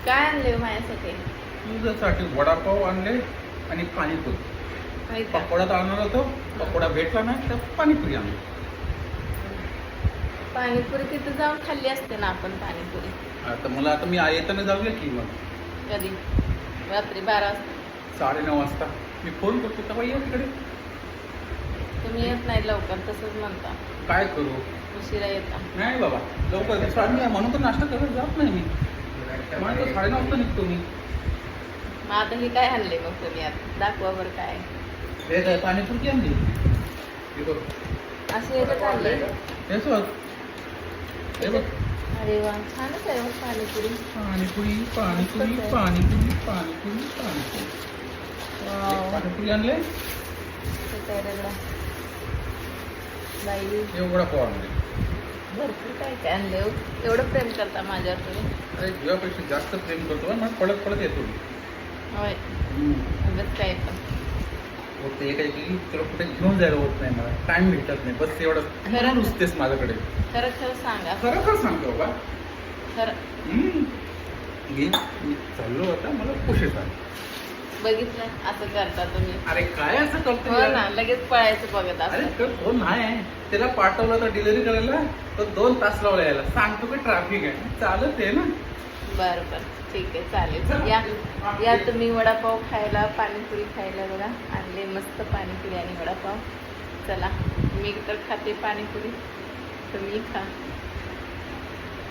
काय आणले माझ्यासाठी? तुझ्यासाठी वडापाव आणले आणि पाणीपुरी. होय का? पकोडा तर आणणार होतो, पकोडा भेटला नाही तर पाणीपुरी आणली. पाणीपुरी तिथं जाऊन खाल्ली असते ना आपण पाणीपुरी. आता मला आता मी येताना जाऊया की मग कधी? रात्री 12 वाजता. 9:30 वाजता मी फोन करतो तेव्हा ये तिकडे. तुम्ही येत नाही लवकर, तसंच म्हणता. काय करू? उशिरा येता. नाही बाबा लवकर आम्ही म्हणून तर नाश्ता करत जात नाही मी. म्हणून तर 9:30 वाजता निघतो मी. मग आता हे काय आणले मग तुम्ही आता? दाखवा बरं काय. हे काय पाणीपुरी आणली? हे बघ असे येतात आणले? हेच बघ. हे बघ अरे वा, छानच आहे हो पाणीपुरी. पाणीपुरी पाणीपुरी पाणीपुरी पाणीपुरी पाणीपुरी. वाव. पाणीपुरी आणले ते काय रगडा. बाई हे वडापाव आणले. भरपूर काय काय आणले हो. एवढं प्रेम करता माझ्यावर तुम्ही? अरे तुझ्यापेक्षा जास्त प्रेम करतो ना, मग पळत पळत येतो मी. होय, उगाच काय पण. फक्त एक आहे की तुला कुठे घेऊन जायला होत नाही, मला टाइम भेटत नाही, बस एवढं. खरं? नुसतेच माझ्याकडे. खरं खरं सांगा. खरं खरं सांगतो बाबा. खरं. मी चाललो आता, मला खुशी झाली. बघितलं असं करता तुम्ही? अरे काय असं करतो हो यार? ना, लगेच पळायचं बघत अरे असं. तो फोन नाही, त्याला पाठवलं तर डिलिव्हरी करायला तर 2 तास लावला यायला. सांगतो की ट्रॅफिक आहे, चालत आहे ना. बरं बरं, ठीक आहे, चालेल. या तुम्ही वडापाव खायला, पाणीपुरी खायला. बघा आणले मस्त पाणीपुरी आणि वडापाव. चला, मी तर खाते पाणीपुरी, तुम्ही खा.